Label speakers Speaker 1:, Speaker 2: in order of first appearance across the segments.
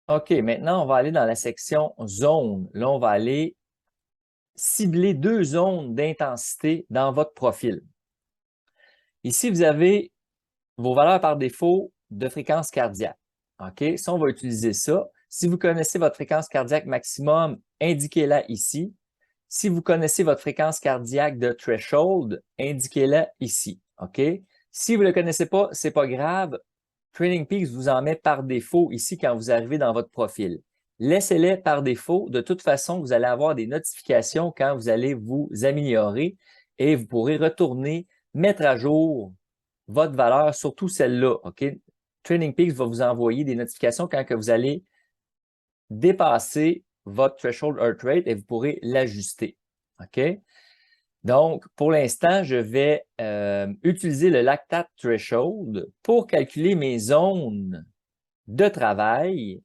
Speaker 1: OK, maintenant, on va aller dans la section zone. Là, on va aller cibler 2 zones d'intensité dans votre profil. Ici, vous avez vos valeurs par défaut de fréquence cardiaque. OK? Ça, on va utiliser ça. Si vous connaissez votre fréquence cardiaque maximum, indiquez-la ici. Si vous connaissez votre fréquence cardiaque de threshold, indiquez-la ici. OK? Si vous ne le connaissez pas, ce n'est pas grave. Training Peaks vous en met par défaut ici quand vous arrivez dans votre profil. Laissez-les par défaut. De toute façon, vous allez avoir des notifications quand vous allez vous améliorer et vous pourrez retourner, mettre à jour votre valeur, surtout celle-là. OK? Training Peaks va vous envoyer des notifications quand que vous allez dépasser votre threshold heart rate et vous pourrez l'ajuster. OK? Donc, pour l'instant, je vais utiliser le lactate threshold pour calculer mes zones de travail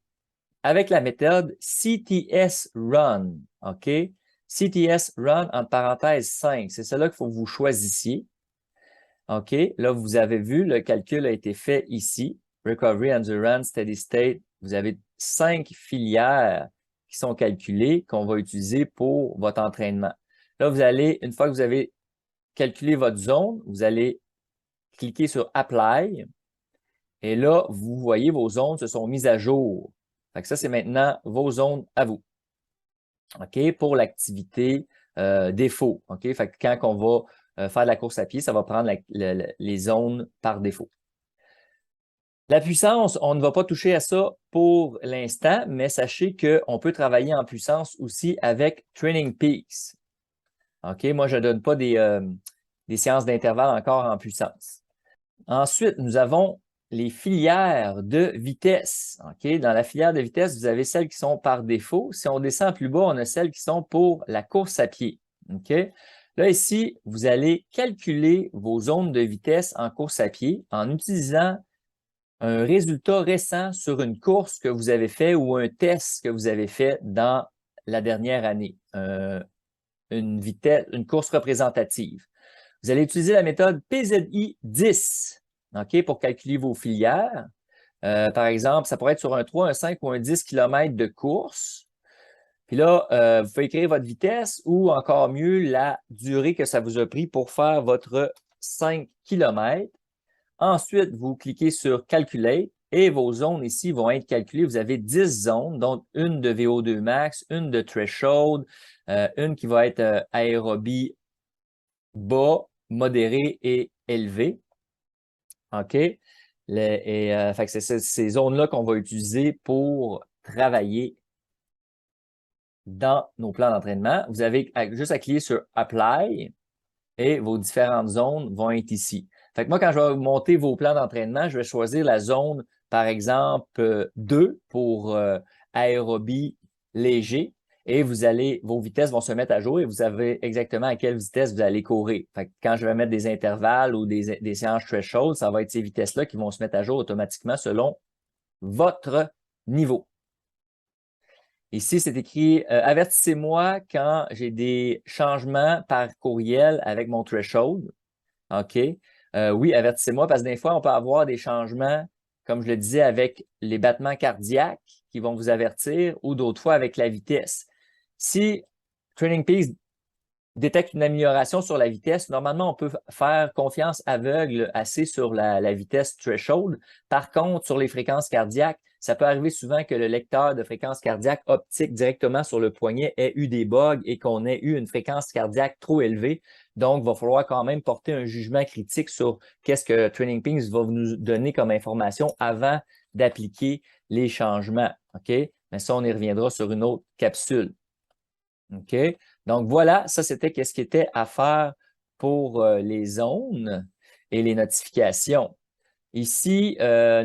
Speaker 1: avec la méthode CTS Run. OK? CTS Run, entre parenthèses 5. C'est cela qu'il faut que vous choisissiez. OK? Là, vous avez vu, le calcul a été fait ici. Recovery, Endurance, Steady State. Vous avez 5 filières qui sont calculées qu'on va utiliser pour votre entraînement. Là, vous allez, une fois que vous avez calculé votre zone, vous allez cliquer sur Apply. Et là, vous voyez, vos zones se sont mises à jour. Fait que ça, c'est maintenant vos zones à vous. OK? Pour l'activité défaut. OK? Fait que quand on va faire de la course à pied, ça va prendre les zones par défaut. La puissance, on ne va pas toucher à ça pour l'instant, mais sachez qu'on peut travailler en puissance aussi avec Training Peaks. OK? Moi, je ne donne pas des séances d'intervalle encore en puissance. Ensuite, nous avons les filières de vitesse. OK? Dans la filière de vitesse, vous avez celles qui sont par défaut. Si on descend plus bas, on a celles qui sont pour la course à pied. OK? Là, ici, vous allez calculer vos zones de vitesse en course à pied en utilisant un résultat récent sur une course que vous avez fait ou un test que vous avez fait dans la dernière année. Une course représentative. Vous allez utiliser la méthode PZI 10, OK, pour calculer vos filières. Par exemple, ça pourrait être sur un 3, un 5 ou un 10 km de course. Puis là, vous pouvez écrire votre vitesse ou encore mieux, la durée que ça vous a pris pour faire votre 5 km. Ensuite, vous cliquez sur Calculate et vos zones ici vont être calculées. Vous avez 10 zones, donc une de VO2 max, une de threshold, une qui va être aérobie bas, modéré et élevé. OK? Fait que c'est ces zones-là qu'on va utiliser pour travailler dans nos plans d'entraînement. Vous avez juste à cliquer sur Apply et vos différentes zones vont être ici. Fait que moi, quand je vais monter vos plans d'entraînement, je vais choisir la zone, par exemple, 2 pour aérobie léger. Et vos vitesses vont se mettre à jour et vous savez exactement à quelle vitesse vous allez courir. Fait que quand je vais mettre des intervalles ou des séances threshold, ça va être ces vitesses-là qui vont se mettre à jour automatiquement selon votre niveau. Ici, c'est écrit avertissez-moi quand j'ai des changements par courriel avec mon threshold. OK. Oui, avertissez-moi parce que des fois, on peut avoir des changements, comme je le disais, avec les battements cardiaques qui vont vous avertir ou d'autres fois avec la vitesse. Si Training Peaks détecte une amélioration sur la vitesse, normalement, on peut faire confiance aveugle assez sur la vitesse threshold. Par contre, sur les fréquences cardiaques, ça peut arriver souvent que le lecteur de fréquence cardiaque optique directement sur le poignet ait eu des bugs et qu'on ait eu une fréquence cardiaque trop élevée. Donc, il va falloir quand même porter un jugement critique sur qu'est-ce que Training Peaks va nous donner comme information avant d'appliquer les changements. OK? Mais ça, on y reviendra sur une autre capsule. OK? Donc, voilà, ça, c'était ce qui était à faire pour les zones et les notifications. Ici,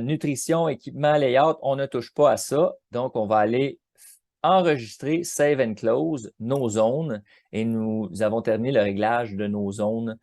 Speaker 1: nutrition, équipement, layout, on ne touche pas à ça. Donc, on va aller enregistrer, save and close nos zones et nous avons terminé le réglage de nos zones